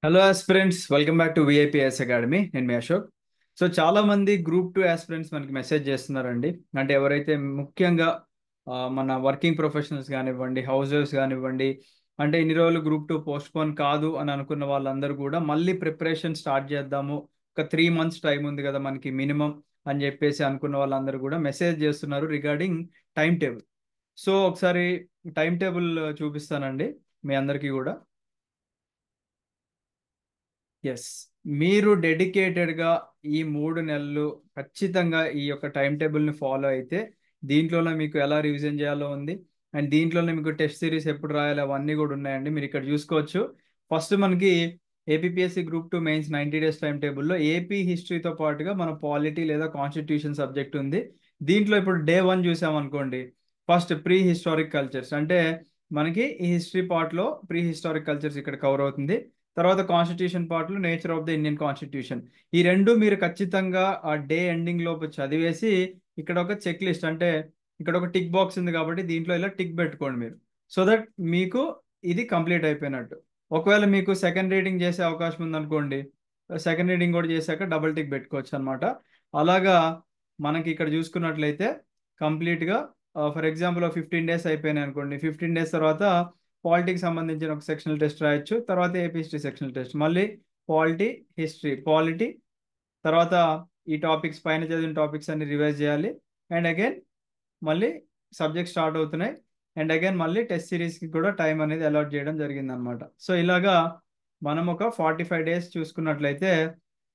Hello aspirants, welcome back to VIPS academy. నేను మీ Ashok. So చాలా మంది గ్రూప్ 2 ఆస్పిరెంట్స్ మనకి మెసేజ్ చేస్తున్నారండి. అంటే ఎవరైతే ముఖ్యంగా మన వర్కింగ్ ప్రొఫెషనల్స్ కానివ్వండి, హౌస్ వైఫ్స్ కానివ్వండి, అంటే ఇన్ని రోజులు గ్రూప్ 2 పోస్ట్పోన్ కాదు అని అనుకున్న వాళ్ళందరూ కూడా మళ్ళీ ప్రిపరేషన్ స్టార్ట్ చేద్దాము, ఒక 3 మంత్స్ టైం ఉంది కదా మనకి మినిమం అని చెప్పేసి అనుకున్న వాళ్ళందరూ కూడా మెసేజ్ చేస్తున్నారు రిగార్డింగ్ టైం టేబుల్. సో ఒకసారి టైం టేబుల్ చూపిస్తానండి మీ అందరికీ కూడా. ఎస్, మీరు డెడికేటెడ్గా ఈ 3 నెలలు ఖచ్చితంగా ఈ యొక్క టైం టేబుల్ని ఫాలో అయితే దీంట్లోనే మీకు ఎలా రివిజన్ చేయాలో ఉంది. అండ్ దీంట్లోనే మీకు టెస్ట్ సిరీస్ ఎప్పుడు రాయాలి అవన్నీ కూడా ఉన్నాయండి. మీరు ఇక్కడ చూసుకోవచ్చు. ఫస్ట్ మనకి APPSC group 2 mains 90 days time టేబుల్లో ఏపీ హిస్టరీతో పాటుగా మన పాలిటీ లేదా కాన్స్టిట్యూషన్ సబ్జెక్ట్ ఉంది. దీంట్లో ఇప్పుడు డే 1 చూసామనుకోండి, ఫస్ట్ ప్రీ హిస్టారిక్ కల్చర్స్, అంటే మనకి ఈ హిస్టరీ పార్ట్లో ప్రీ హిస్టారిక్ కల్చర్స్ ఇక్కడ కవర్ అవుతుంది. తర్వాత కాన్స్టిట్యూషన్ పార్ట్లో nature of the Indian constitution. ఈ రెండు మీరు ఖచ్చితంగా ఆ డే ఎండింగ్ లోపు చదివేసి ఇక్కడ ఒక చెక్ లిస్ట్, అంటే ఇక్కడ ఒక టిక్ బాక్స్ ఉంది కాబట్టి దీంట్లో ఇలా టిక్ పెట్టుకోండి మీరు. సో దట్ మీకు ఇది కంప్లీట్ అయిపోయినట్టు. ఒకవేళ మీకు సెకండ్ రీడింగ్ చేసే అవకాశం ఉందనుకోండి, సెకండ్ రీడింగ్ కూడా చేశాక డబుల్ టిక్ పెట్టుకోవచ్చు అనమాట. అలాగా మనకి ఇక్కడ చూసుకున్నట్లయితే కంప్లీట్గా ఫర్ ఎగ్జాంపుల్ 15 డేస్ అయిపోయినాయి అనుకోండి, 15 డేస్ తర్వాత పాలిటీకి సంబంధించిన ఒక సెక్షనల్ టెస్ట్ రాయొచ్చు. తర్వాత ఏపీ హిస్టరీ సెక్షనల్ టెస్ట్, మళ్ళీ పాలిటీ, హిస్టరీ, పాలిటీ, తర్వాత ఈ టాపిక్స్ పైన చదివిన టాపిక్స్ అన్ని రివైజ్ చేయాలి. అండ్ అగైన్ మళ్ళీ సబ్జెక్ట్ స్టార్ట్ అవుతున్నాయి. అండ్ అగైన్ మళ్ళీ టెస్ట్ సిరీస్కి కూడా టైం అనేది అలాట్ చేయడం జరిగింది అనమాట. సో ఇలాగా మనం ఒక 45 డేస్ చూసుకున్నట్లయితే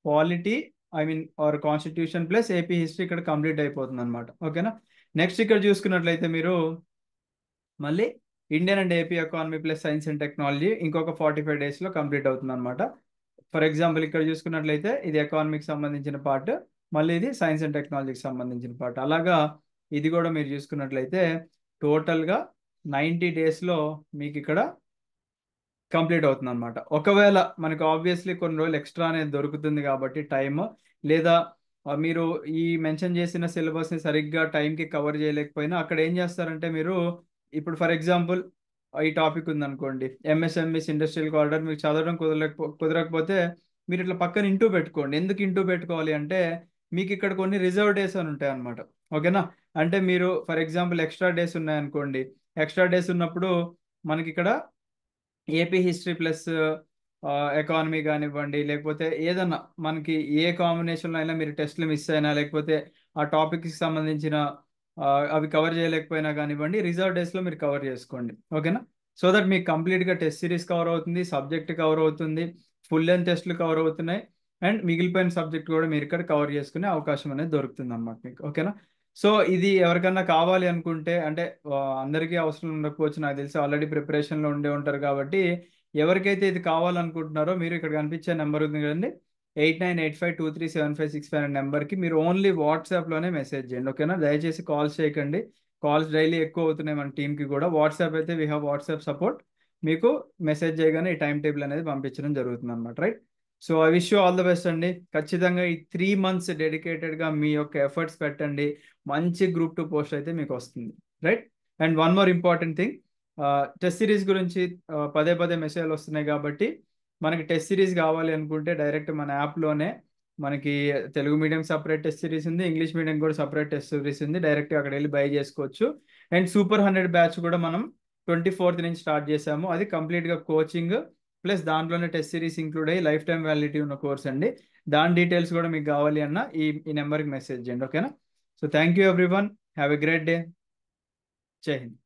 polity, I mean or constitution plus AP history ఇక్కడ కంప్లీట్ అయిపోతుంది అనమాట. ఓకేనా. నెక్స్ట్ ఇక్కడ చూసుకున్నట్లయితే మీరు మళ్ళీ Indian and AP economy plus science and technology ఇంకొక 45 డేస్లో కంప్లీట్ అవుతుంది అనమాట. ఫర్ ఎగ్జాంపుల్ ఇక్కడ చూసుకున్నట్లయితే ఇది ఎకానమీకి సంబంధించిన పార్ట్, మళ్ళీ ఇది సైన్స్ అండ్ టెక్నాలజీకి సంబంధించిన పార్ట్. అలాగా ఇది కూడా మీరు చూసుకున్నట్లయితే టోటల్గా 90 డేస్లో మీకు ఇక్కడ కంప్లీట్ అవుతుంది అనమాట. ఒకవేళ మనకు ఆబ్వియస్లీ కొన్ని రోజులు ఎక్స్ట్రా అనేది దొరుకుతుంది కాబట్టి టైం, లేదా మీరు ఈ మెన్షన్ చేసిన సిలబస్ని సరిగ్గా టైంకి కవర్ చేయలేకపోయినా అక్కడ ఏం చేస్తారంటే మీరు ఇప్పుడు ఫర్ ఎగ్జాంపుల్ ఈ టాపిక్ ఉందనుకోండి, ఎంఎస్ఎంఈస్ ఇండస్ట్రియల్ కారిడార్, మీకు చదవడం కుదరకపోతే మీరు ఇట్లా పక్కన ఇంటూ పెట్టుకోండి. ఎందుకు ఇంటూ పెట్టుకోవాలి అంటే మీకు ఇక్కడ కొన్ని రిజర్వ్ డేస్ అని ఉంటాయి అనమాట. ఓకేనా. అంటే మీరు ఫర్ ఎగ్జాంపుల్ ఎక్స్ట్రా డేస్ ఉన్నాయనుకోండి, ఎక్స్ట్రా డేస్ ఉన్నప్పుడు మనకి ఇక్కడ ఏపీ హిస్టరీ ప్లస్ ఎకానమీ కానివ్వండి, లేకపోతే ఏదన్నా మనకి ఏ కాంబినేషన్లో అయినా మీరు టెస్ట్లు మిస్ అయినా, లేకపోతే ఆ టాపిక్కి సంబంధించిన అవి కవర్ చేయలేకపోయినా కానివ్వండి, రిజర్వ్ డేస్లో మీరు కవర్ చేసుకోండి. ఓకేనా. సో దట్ మీకు కంప్లీట్గా టెస్ట్ సిరీస్ కవర్ అవుతుంది, సబ్జెక్ట్ కవర్ అవుతుంది, ఫుల్ లెంత్ టెస్ట్లు కవర్ అవుతున్నాయి, అండ్ మిగిలిపోయిన సబ్జెక్ట్ కూడా మీరు ఇక్కడ కవర్ చేసుకునే అవకాశం అనేది దొరుకుతుంది అనమాట మీకు. ఓకేనా. సో ఇది ఎవరికన్నా కావాలి అనుకుంటే, అంటే అందరికీ అవసరం ఉండకపోవచ్చు, నాకు తెలిసి ఆల్రెడీ ప్రిపరేషన్లో ఉండే ఉంటారు కాబట్టి ఎవరికైతే ఇది కావాలనుకుంటున్నారో మీరు ఇక్కడ కనిపించే నెంబర్ ఉంది కదండి, 8985237565 అనే నెంబర్కి మీరు ఓన్లీ వాట్సాప్లోనే మెసేజ్ చేయండి. ఓకేనా. దయచేసి కాల్స్ చేయకండి, కాల్స్ డైలీ ఎక్కువ అవుతున్నాయి మన టీంకి కూడా. వాట్సాప్ అయితే వీ హ్యావ్ వాట్సాప్ సపోర్ట్. మీకు మెసేజ్ చేయగానే ఈ టైం టేబుల్ అనేది పంపించడం జరుగుతుంది అనమాట. Right. So I wish you all the best అండి. ఖచ్చితంగా ఈ 3 మంత్స్ డెడికేటెడ్గా మీ యొక్క ఎఫర్ట్స్ పెట్టండి, మంచి గ్రూప్ 2 పోస్ట్ అయితే మీకు వస్తుంది. Right. And one more important thing, test series గురించి పదే పదే మెసేజ్లు వస్తున్నాయి కాబట్టి మనకి టెస్ట్ సిరీస్ కావాలి అనుకుంటే డైరెక్ట్ మన యాప్లోనే మనకి Telugu medium separate test series ఉంది, ఇంగ్లీష్ మీడియం కూడా సపరేట్ టెస్ట్ సిరీస్ ఉంది. డైరెక్ట్గా అక్కడ వెళ్ళి బై చేసుకోవచ్చు. అండ్ సూపర్ 100 బ్యాచ్ కూడా మనం 24th నుంచి స్టార్ట్ చేసాము. అది కంప్లీట్గా కోచింగ్ ప్లస్ దాంట్లోనే టెస్ట్ సిరీస్ ఇంక్లూడ్ అయ్యి లైఫ్ టైం వ్యాలిడిటీ ఉన్న కోర్స్ అండి. దాని డీటెయిల్స్ కూడా మీకు కావాలి అన్న ఈ నెంబర్కి మెసేజ్ చేయండి. ఓకేనా. So thank you everyone, have a great day. జై హింద్.